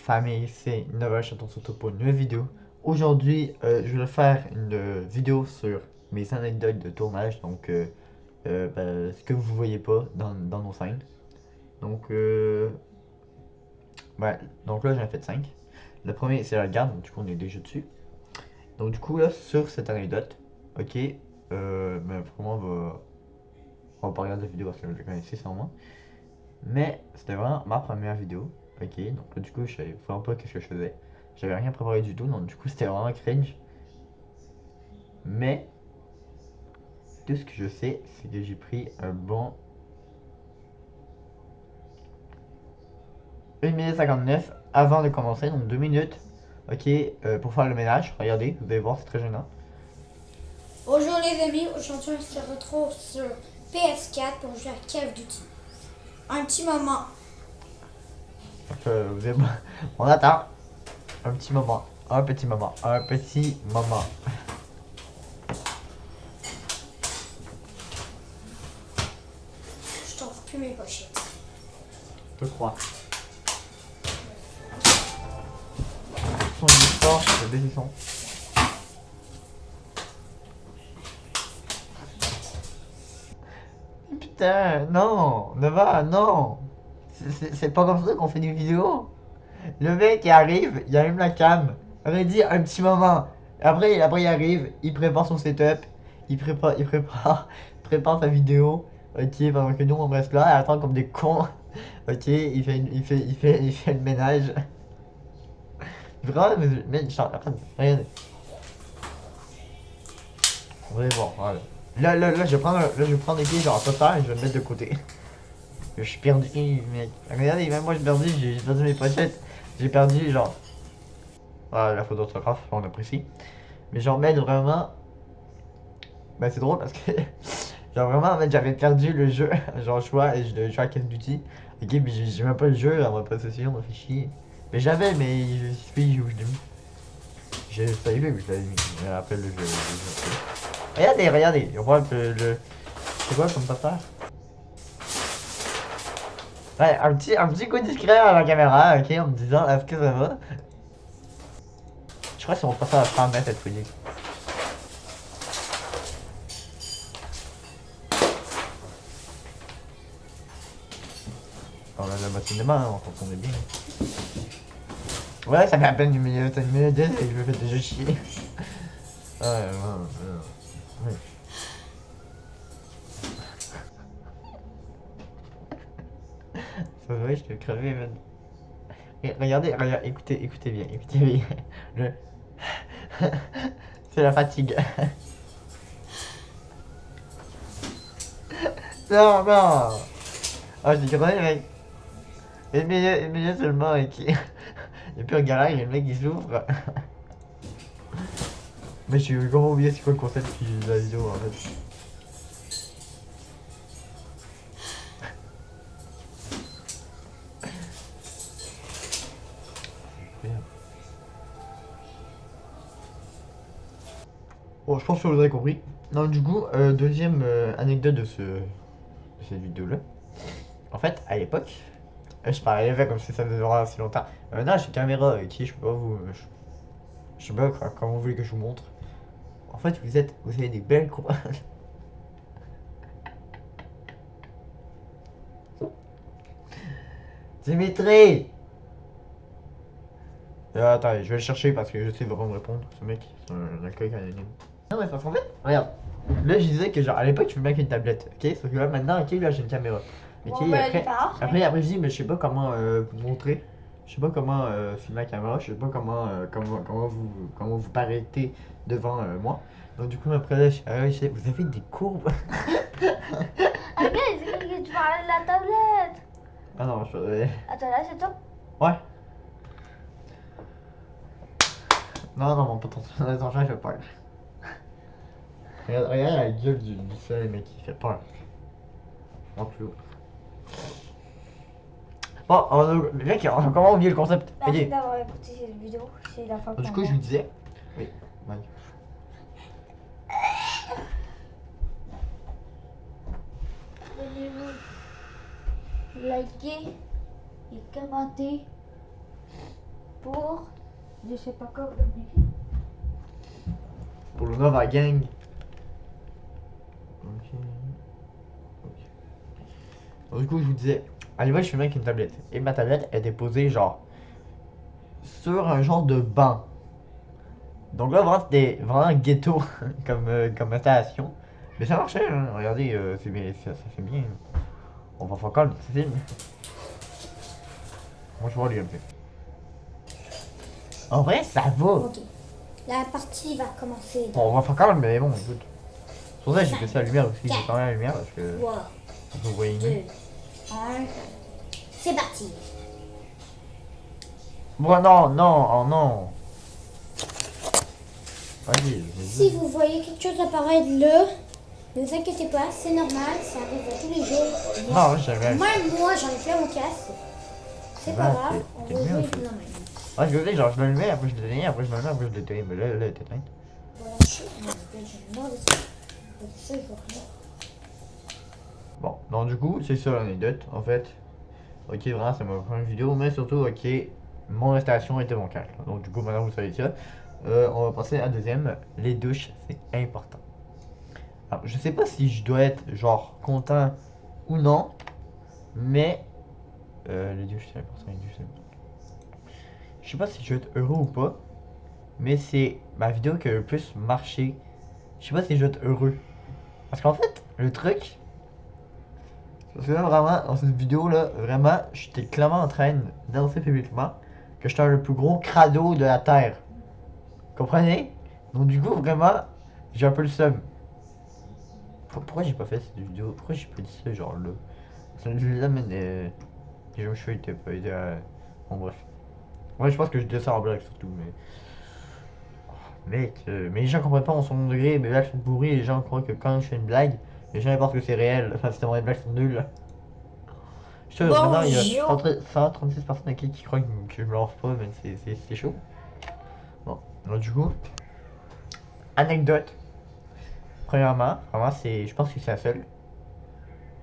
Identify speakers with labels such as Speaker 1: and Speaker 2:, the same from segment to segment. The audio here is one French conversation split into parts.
Speaker 1: famille, c'est Nova Chaton Soto pour une nouvelle vidéo. Aujourd'hui, je vais faire une vidéo sur mes anecdotes de tournage, donc ce que vous voyez pas dans nos scènes. Donc, ouais, donc là j'en ai fait 5. Le premier c'est la garde, donc du coup on est déjà dessus. Donc du coup là sur cette anecdote, ok, mais vraiment on va pas regarder la vidéo parce que je la connaissais sans moi. Mais c'était vraiment ma première vidéo. Ok, donc là, du coup, je savais vraiment pas ce que je faisais. J'avais rien préparé du tout, donc du coup, c'était vraiment cringe. Mais tout ce que je sais, c'est que j'ai pris un bon 1 minute 59 avant de commencer, donc 2 minutes. Ok, pour faire le ménage. Regardez, vous allez voir, c'est très gênant.
Speaker 2: Bonjour les amis, aujourd'hui on se retrouve sur PS4 pour jouer à Call of Duty. Un petit moment.
Speaker 1: Donc, vous allez... On attend un petit moment, un petit moment, un petit moment.
Speaker 2: Je trouve plus mes pochettes.
Speaker 1: Je crois. Son histoire, c'est des sons. Putain, non, Nova, non. C'est pas comme ça qu'on fait des vidéos. Le mec il arrive, il allume la cam, on dit un petit moment. Après il arrive, il prépare son setup, prépare sa vidéo. Ok, pendant que nous on reste là, et attend comme des cons. Ok, il fait le ménage. Vraiment, mais je suis en train de... Regardez. Vous allez voir, voilà. Là, je vais prendre des pieds genre total et je vais le mettre de côté. Je suis perdu, mec. Regardez, même moi j'ai perdu mes pochettes. J'ai perdu genre. Ah, la faute d'orthographe, on apprécie. Mais genre, mais vraiment. Bah, c'est drôle parce que. Genre, vraiment, en fait, j'avais perdu le jeu. Genre, je vois, et je devais jouer à Call of Duty. Ok, mais j'ai même pas le jeu, on m'a pas associé, on m'a fait chier. Mais j'avais, mais je suis où je l'ai mis. J'ai failli où je l'avais mis. Mais après, le jeu. Regardez, on voit le. C'est quoi comme papa? Ouais, un petit coup discret à la caméra, ok, en me disant, est-ce que ça va? Je crois que c'est mon préféré à 30 mètres cette fois. On a la moitié des mains, hein, on est bien. Ouais, ça fait à peine une minute 10 et je me fais déjà chier. Ouais. C'est vrai, je te crever, man. Et regardez, écoutez bien, écoutez bien. Le... C'est la fatigue. Non, non. Ah, je dis crevé, mec. Une minute seulement, mec. Et puis en galère, il y a le mec qui souffre. Mais j'ai comment oublié c'est quoi le concept de la vidéo en fait. Bon, je pense que vous aurez compris. Non, du coup, deuxième anecdote de cette vidéo-là. En fait, à l'époque, je parlais avec comme si ça faisait vraiment assez longtemps. Maintenant, j'ai une caméra qui, je peux pas vous. Je sais pas comment vous voulez que je vous montre. En fait, vous avez des belles courses. Dimitri! Attends, je vais le chercher parce que je sais vraiment me répondre. Ce mec, c'est un alcoolique anonyme. Non, mais parce qu'en fait, regarde. Là, je disais que genre à l'époque, je filmais avec une tablette. Ok? Sauf que là, maintenant, ok, là, j'ai une caméra. Ok?
Speaker 2: Bon, ben,
Speaker 1: Après, je dis, mais je sais pas comment vous montrer. Je sais pas comment filmer la caméra. Je sais pas comment vous paraîtez devant moi. Donc, du coup, après, là, je sais, vous avez des courbes.
Speaker 2: Ah, regarde, c'est que tu parles de la tablette.
Speaker 1: Ah non,
Speaker 2: Attends, là, c'est toi?
Speaker 1: Ouais. Non, non, mon pote, ton chat, il fait peur. Regarde la gueule du seul mec, il fait peur. En plus haut. Bon, mec, on a comment oublier le concept?
Speaker 2: Merci
Speaker 1: Ok.
Speaker 2: d'avoir écouté cette vidéo. C'est la fin
Speaker 1: Du
Speaker 2: pour
Speaker 1: coup, je
Speaker 2: moi.
Speaker 1: vous disais. Oui, Mike.
Speaker 2: Abonnez-vous, likez et commentez. pour je sais pas quoi comme défi.
Speaker 1: Pour le Nova Gang. Ok. Donc, du coup, je vous disais, à l'époque, je filmais avec une tablette. Et ma tablette était posée, genre, sur un genre de banc. Donc là, vraiment, c'était vraiment ghetto comme installation. Mais ça marchait, hein. Regardez, c'est bien, ça fait bien. On va faire calme, c'est film. Moi, je vois les gameplay. En vrai, ça va.
Speaker 2: Ok. La partie va commencer.
Speaker 1: Bon, on va faire calme, mais bon, écoute. C'est pour ça que j'ai fait ça à la lumière aussi. J'ai quand même la lumière parce que
Speaker 2: 3,
Speaker 1: vous voyez
Speaker 2: 2,
Speaker 1: mieux.
Speaker 2: 1. C'est parti.
Speaker 1: Bon, non, non, oh non. Vas-y,
Speaker 2: Si
Speaker 1: vas-y.
Speaker 2: vous voyez quelque chose apparaître là, ne vous inquiétez pas, c'est normal, ça arrive tous les jours.
Speaker 1: Non, j'avais.
Speaker 2: Même moi, j'en ai plein mon casque. C'est pas
Speaker 1: Ouais,
Speaker 2: grave, on
Speaker 1: t'es
Speaker 2: va
Speaker 1: mieux,
Speaker 2: jouer
Speaker 1: en fait.
Speaker 2: non mais.
Speaker 1: Ah, je veux dire, genre, je l'allumais, après je l'éteignais, après je l'allumais, après je l'éteignais. Mais là, elle est éteinte.
Speaker 2: Voilà, je j'aime bien ça, je vois rien.
Speaker 1: Bon, donc du coup, c'est ça l'anecdote, en fait. Ok, vraiment, c'est ma première vidéo, mais surtout, ok, mon installation était mon casque. Donc du coup, maintenant vous savez ça. On va passer à la deuxième. Les douches, c'est important. Alors, je sais pas si je dois être, genre, content ou non, mais... les douches, c'est important, les douches, c'est important. Je sais pas si je vais être heureux ou pas, mais c'est ma vidéo qui a le plus marché. Je sais pas si je vais être heureux. Parce qu'en fait, le truc, parce que là, vraiment, dans cette vidéo-là, vraiment, j'étais clairement en train de danser publiquement que j'étais le plus gros crado de la Terre. Comprenez? Donc, du coup, vraiment, j'ai un peu le seum. Pourquoi j'ai pas fait cette vidéo? Pourquoi j'ai pas dit ça, genre là? Cette vidéo-là, mais les cheveux étaient pas. Bon, bref. Ouais, je pense que je dis ça en blague surtout, mais. Mec, mais les gens comprennent pas mon second degré, mes blagues sont pourries, les gens croient que quand je fais une blague, les gens ils pensent que c'est réel. Enfin, c'est vraiment les blagues sont nulles. Je sais, maintenant il y a
Speaker 2: Bonjour.
Speaker 1: 136 personnes qui croient que je me lance pas, mais c'est chaud. Bon, donc du coup, anecdote. Premièrement, vraiment, je pense que c'est la seule.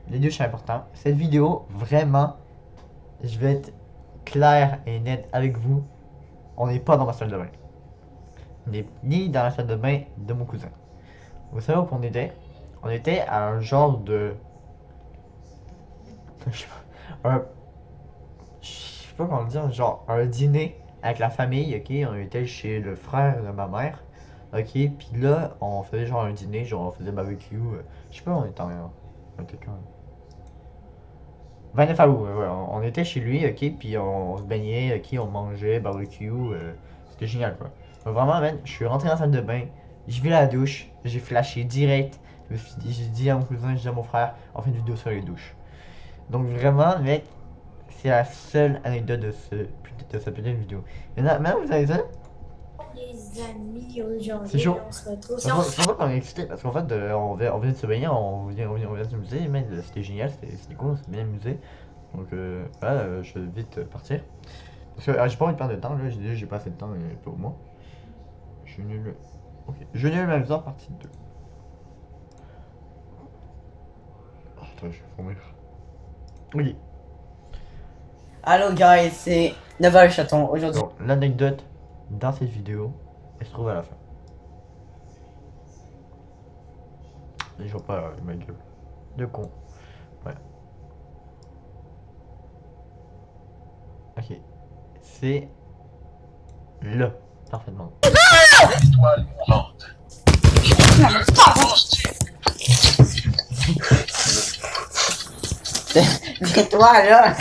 Speaker 1: Les deux c'est important. Cette vidéo, vraiment, je vais être clair et net avec vous. On n'est pas dans ma salle de bain. On n'est ni dans la salle de bain de mon cousin. Vous savez où on était? On était à un genre de. Je sais je sais pas comment le dire, genre un dîner avec la famille, ok? On était chez le frère de ma mère, ok? Puis là, on faisait genre un dîner, genre on faisait barbecue. Je sais pas, on était quand? 29 août, ouais, on était chez lui, ok? Puis on se baignait, ok? On mangeait, barbecue. C'était génial, quoi. Donc, vraiment, man, je suis rentré dans la salle de bain, j'ai vu la douche, j'ai flashé direct. J'ai dit à mon cousin, j'ai dit à mon frère, on fait une vidéo sur les douches. Donc vraiment, mec, c'est la seule anecdote de cette petite vidéo. Maintenant, vous savez ça?
Speaker 2: Les amis,
Speaker 1: C'est
Speaker 2: aujourd'hui,
Speaker 1: chaud.
Speaker 2: on se retrouve
Speaker 1: C'est
Speaker 2: sur.
Speaker 1: pour ça qu'on est excité, parce qu'en fait, on vient de se baigner, on vient de s'amuser, mais c'était génial, c'était cool, on s'est bien amusé. Donc, voilà, je vais vite partir. Parce que j'ai pas envie de perdre de temps, là, j'ai pas assez de temps pour moi. Je suis nul. Ok, je nul ma victoire, partie 2. Oh, attends, je vais vomir. Oui,
Speaker 3: Allo guys, c'est Naval Chaton. Aujourd'hui,
Speaker 1: donc l'anecdote dans cette vidéo, elle se trouve à la fin. Et je vois pas ma gueule. De con. Ouais. Ok. C'est là. Parfaitement.
Speaker 4: Étoile mourante. Penses-tu
Speaker 3: c'est toi là.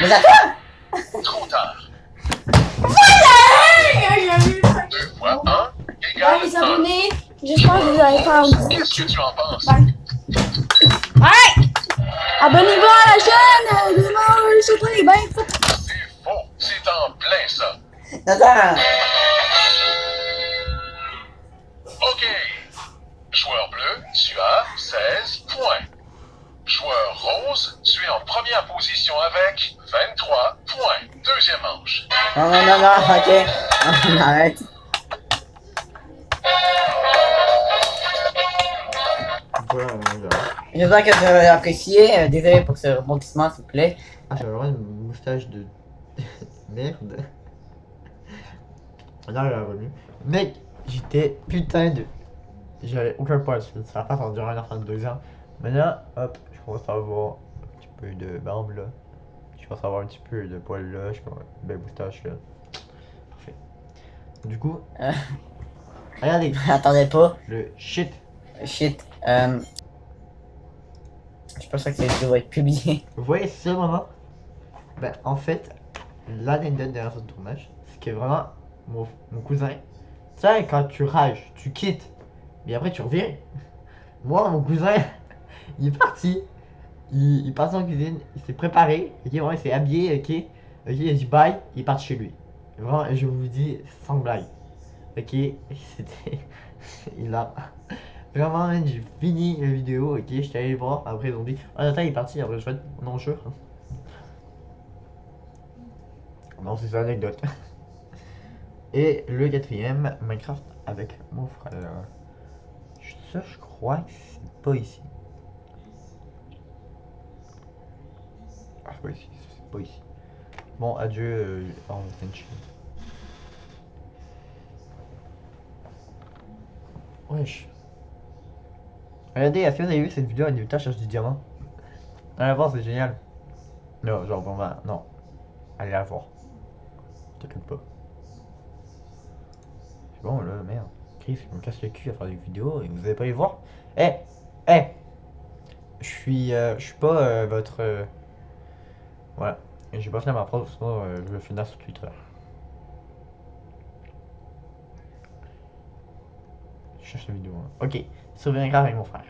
Speaker 3: Mais attends.
Speaker 4: trop tard?
Speaker 2: Ouais,
Speaker 4: 2 fois 1 égale
Speaker 2: les
Speaker 4: 1.
Speaker 2: abonnés, j'espère que vous allez faire un
Speaker 4: Qu'est-ce que tu en penses?
Speaker 2: Ouais! Abonnez-vous à la chaîne! Demain, c'est très bien.
Speaker 4: C'est faux. C'est en plein ça.
Speaker 3: Attends.
Speaker 4: OK. Joueur bleu, tu as 16 points. Joueur rose, tu es en première position avec 23 points. Deuxième manche.
Speaker 3: Non, non, non, non, ok. Arrête.
Speaker 1: Voilà,
Speaker 3: J'espère que vous avez apprécié. Désolé pour ce rebondissement, s'il vous plaît.
Speaker 1: Ah, j'avais vraiment une moustache de merde. Non, elle est revenue. Mec, j'étais putain de. J'avais aucun poil. Ça va pas faire durer la fin de 2 ans. Maintenant, hop, je commence à avoir un petit peu de barbe là. Je commence à avoir un petit peu de poil là. Je commence à avoir une belle moustache là. Parfait. Du coup, regardez
Speaker 3: Attendez pas.
Speaker 1: le shit.
Speaker 3: Shit. Je suis pas sûr que cette vidéo va être publiée.
Speaker 1: Vous voyez ce moment? Ben, en fait, l'anecdote derrière ce tournage, c'est que vraiment, mon cousin, tu sais, quand tu rages, tu quittes, mais après tu reviens. Moi, mon cousin, il est parti, il est parti en cuisine, il s'est préparé, ok, vraiment, il s'est habillé, ok, il a dit bye, il est parti chez lui. Vraiment, je vous dis, sans blague, ok, c'était. Il a. Vraiment, man, j'ai fini la vidéo, ok, j'étais allé le voir, après ils ont dit, oh, Nathan, il est parti, après je fais, non, je. Non, c'est ça l'anecdote. Et le quatrième, Minecraft avec mon frère. Ça, je crois que c'est pas ici. Ah, c'est pas ici, c'est pas ici. Bon, adieu, Tenchi. Wesh. Regardez, est-ce que vous avez vu cette vidéo Anita cherche du diamant? Allez la voir, c'est génial. Non, genre vraiment, non. Allez la voir. T'inquiète pas. C'est bon là, merde. Chris, il me casse le cul à faire des vidéos et vous allez pas les voir? Eh! Eh! Je suis pas votre. Voilà. Et j'ai pas fait ma phrase, sinon je vais finir sur Twitter. Je cherche la vidéo. Hein. Ok. Surveiller grave avec mon frère.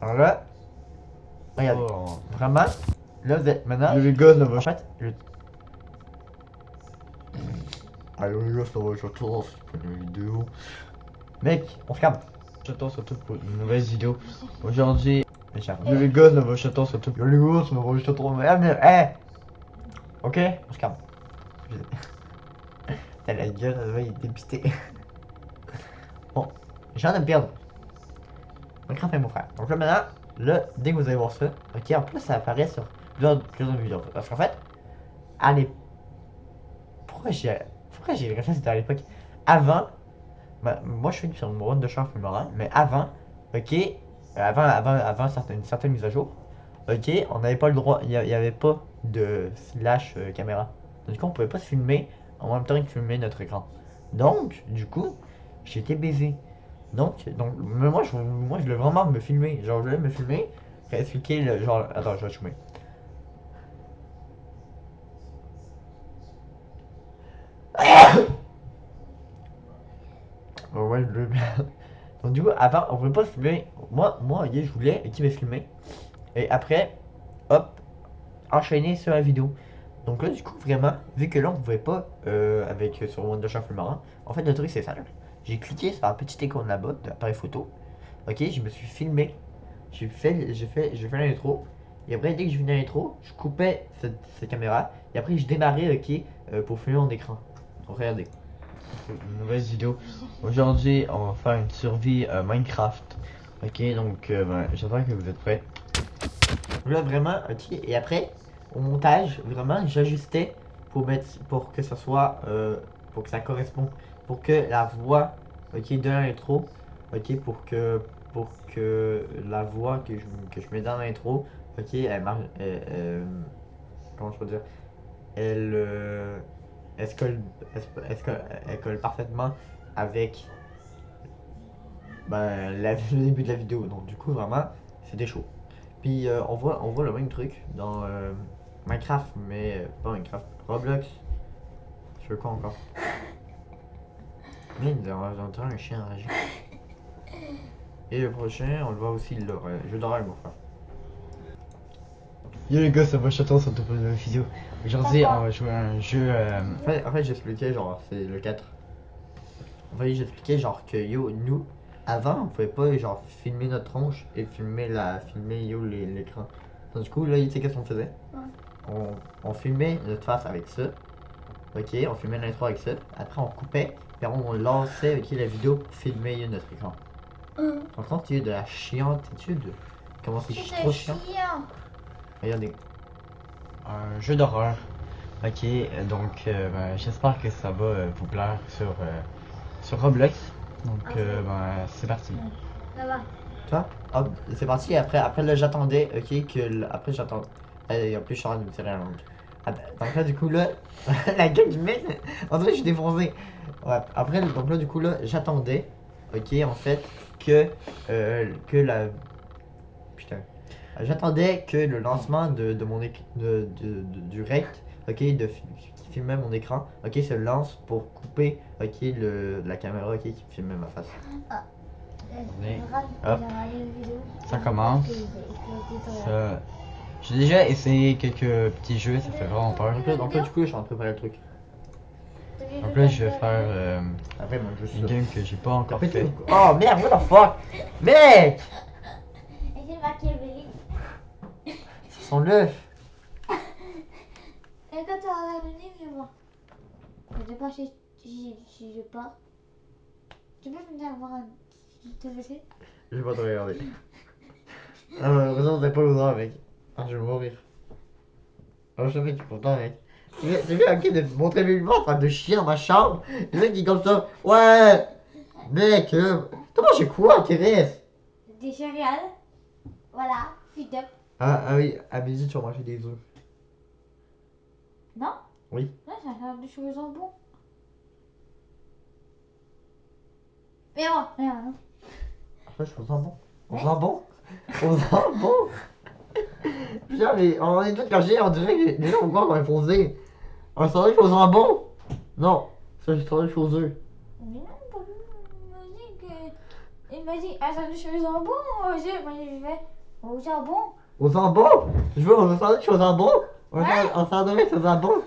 Speaker 1: Alors là, regardez. Vraiment, là vous êtes maintenant. Le gars, là, en fait, allô les gars, ça va, je retourne pour une vidéo. Mec, on se calme. J'attends surtout pour une nouvelle vidéo. Aujourd'hui, yo les gars, là, j'attends surtout. Yo les gars, ça va, j'attends trop. Eh! Ok, on se calme. T'as la gueule, là, il est dépité. Bon, j'ai viens de me perdre. Minecraft et mon frère. Donc là maintenant, là, dès que vous allez voir ça, ok, en plus ça apparaît sur plusieurs vidéos. Parce qu'en fait, allez, pourquoi j'ai réfléchi c'était à l'époque? Avant, ben, moi je suis sur une run de char fumarant, mais avant, ok, avant une certaine mise à jour, ok, on n'avait pas le droit, il n'y avait pas de slash caméra. Donc, du coup, on pouvait pas se filmer en même temps que filmer notre écran. Donc, du coup, j'étais baisé. Donc mais moi, je voulais vraiment me filmer. Genre, je voulais me filmer, expliquer le genre. Attends, je vais zoomer. Oh, ouais, je le. Donc, du coup, avant, on pouvait pas se filmer. Moi, ok, je voulais qui me filmer. Et après, hop, enchaîner sur la vidéo. Donc là, du coup, vraiment, vu que là, on pouvait pas avec sur Wondershare Fumarin, en fait, le truc, c'est simple. J'ai cliqué sur la petite icône là-bas de l'appareil photo. Ok, je me suis filmé. J'ai fait l'intro. Et après, dès que je venais à l'intro, je coupais cette caméra. Et après, je démarrais, ok, pour filmer mon écran. Donc, regardez. Une nouvelle vidéo. Aujourd'hui, on va faire une survie Minecraft. Ok, donc, j'espère que vous êtes prêts. Là, vraiment, ok. Et après, au montage, vraiment, j'ajustais pour que ça soit, pour que ça corresponde, pour que la voix, ok, de l'intro, ok, pour que la voix que je mets dans l'intro, ok, elle marche, comment je peux dire, elle, elle se colle, elle colle parfaitement avec, ben, le début de la vidéo. Donc, du coup, vraiment, c'était chaud. Puis on voit le même truc dans Minecraft, mais pas Minecraft, Roblox. Je veux quoi encore? Mais j'entends un chien enragé. Et le prochain, on le voit aussi, le jeu d'horreur, mon frère. Yo les gars, ça va chaton sur toute la vidéo. Aujourd'hui, on va jouer à un jeu. En fait j'expliquais, genre, c'est le 4. En fait, j'expliquais, genre, que yo, nous, avant, on pouvait pas, genre, filmer notre tronche et filmer, yo, l'écran. Donc, du coup, là, tu sais qu'est-ce qu'on faisait? On filmait notre face avec ça. Ok, on filmait l'intro avec ça. Après, on coupait. Puis on lançait ok, la vidéo pour filmer notre écran. En compte, tu es de la chiante étude. Comment c'est trop chiant. Regardez. un jeu d'horreur. Ok, donc ben, j'espère que ça va vous plaire sur Roblox. Donc ben, c'est parti.
Speaker 2: Ça va.
Speaker 1: Toi? Hop, c'est parti. Après là, j'attendais, ok, après j'attends. En plus, je suis en train de me tirer la langue. Donc là, du coup, là, la gueule du mec, on dirait que je suis défoncé. Ouais, après, donc là, du coup, là, j'attendais, ok, en fait, que la. Putain. J'attendais que le lancement de mon du rect, ok, qui filmait mon écran, ok, se lance pour couper, ok, la caméra, ok, qui filmait ma face. Mais, hop, ça commence. Ça- J'ai déjà essayé quelques petits jeux, ça fait vraiment peur. Donc là, du coup, je suis en train de préparer le truc. Donc là, je vais faire après, moi, juste une game que j'ai pas encore fait. Oh merde, what the fuck? Mec!
Speaker 2: Et c'est Machiavelli.
Speaker 1: C'est son œuf.
Speaker 2: Et quand tu vas revenir, je vois. Je sais pas si je pars. Tu peux venir voir un TVC?
Speaker 1: Je vais pas te regarder. Ah, heureusement, t'es pas l'odeur, mec. Ah, je vais mourir. Ah, je sais, mec, pourtant, mec. C'est bien, ok, de montrer mes lumières en train de chier dans ma chambre. Le mec, il est comme ça. Ouais! Mec, t'as mangé quoi, Thérèse?
Speaker 2: Des céréales. Voilà, feed up.
Speaker 1: Ah oui, à midi, tu vas manger des œufs.
Speaker 2: Non?
Speaker 1: Oui.
Speaker 2: Non, ça sert de choses en bon. Mais non, non.
Speaker 1: Après, je suis au jambon. Au jambon? Au jambon? Putain, mais on est tous cachés, on dirait que les gens vont croire qu'on est foncé. Un sandwich au jambon? Non, c'est un sandwich aux œufs.
Speaker 2: Mais non, papa, il m'a dit, ah, ça de choses en bon, moi je vais au jambon.
Speaker 1: Au jambon? Je veux un sandwich au jambon? Un sandwich au jambon?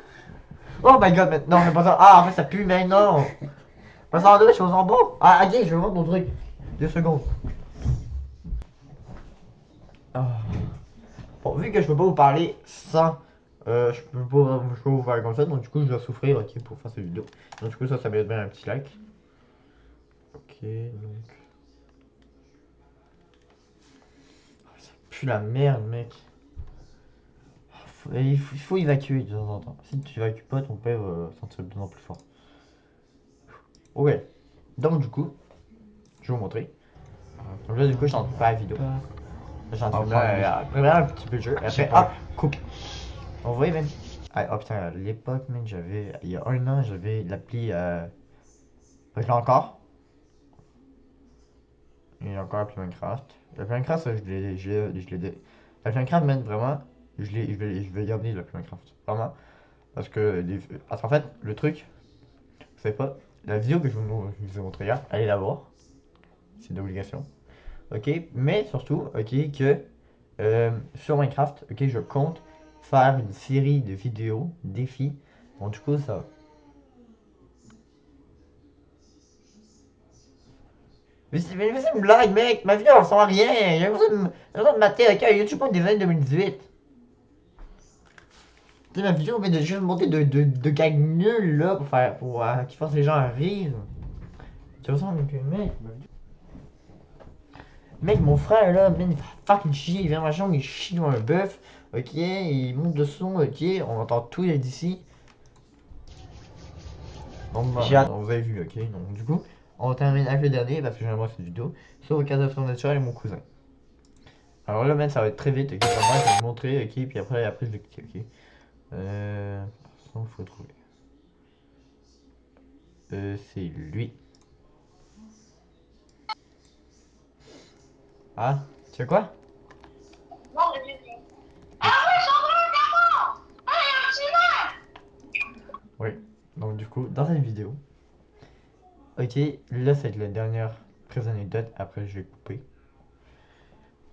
Speaker 1: Oh my god, mais non, mais pas ça. Ah, en fait, ça pue, mais non. Un sandwich au jambon? Ah, ok, je vais voir mon truc. 2 secondes. Ah. Bon, vu que je peux pas vous parler sans. Je peux pas vous faire comme ça, donc du coup, je dois souffrir, ok, pour faire cette vidéo. Donc, du coup, ça mérite bien un petit like. Ok, donc. Oh, ça pue la merde, mec. Il faut évacuer de temps en temps. Si tu évacues pas, ton père va sentir de plus en plus fort. Ok. Donc, du coup, je vais vous montrer. Donc là, du coup, je suis en train de faire la vidéo. Je suis en train de préparer un petit peu le jeu. Après, ah, coupe. On voit même. Ah, oh putain, à l'époque, même, il y a 1 an, j'avais l'appli. Je l'ai encore. Il y a encore l'appli Minecraft. L'appli Minecraft, ça, je l'ai. L'appli Minecraft, même, vraiment, je vais garder l'appli Minecraft. Vraiment. Parce qu'en fait, le truc, vous savez pas, la vidéo que je vous ai montrée hier, allez la voir. C'est une obligation. Ok, mais surtout, ok, que sur Minecraft, ok, je compte faire une série de vidéos, défis. Bon, du coup, ça. Mais c'est une blague, mec! Ma vidéo, elle sent à rien! J'ai besoin de mater avec un YouTube des années 2018. Tu sais, ma vidéo vient de juste monter de gags nuls, là, pour qui fassent les gens à rire. Tu vois ça, mec, mec, mon frère, là, man, il fait fucking chier, il vient dans ma chambre, il chie dans un bœuf, ok, il monte le son, ok, on entend tout d'ici. Donc, vous avez vu, ok, donc du coup, on termine avec le dernier, parce que j'aimerais cette vidéo, sur le catastrophe naturelle et mon cousin. Alors là, man, ça va être très vite, ok, moi, je vais vous montrer, ok, puis après je vais quitter, ok. Ça, faut trouver. C'est lui. Ah, tu sais quoi? Oui, donc du coup, dans cette vidéo, ok, là c'est la dernière prise anecdote, après je vais couper.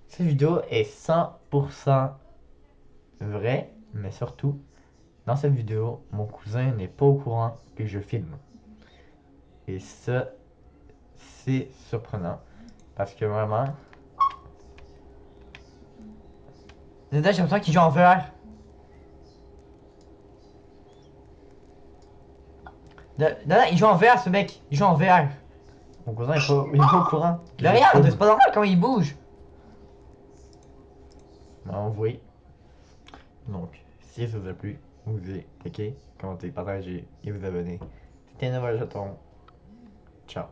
Speaker 1: Cette vidéo est 100% vraie, mais surtout, dans cette vidéo, mon cousin n'est pas au courant que je filme. Et ça, c'est surprenant, parce que vraiment... Neda, j'ai l'impression qu'il joue en VR. Neda, il joue en VR ce mec, il joue en VR. Mon cousin il est pas au courant. Mais regarde, c'est pas normal quand il bouge. On voit. Donc, Si ça vous a plu, vous likez, commentez, partagez et vous abonnez. C'était Nova Chaton. Ciao.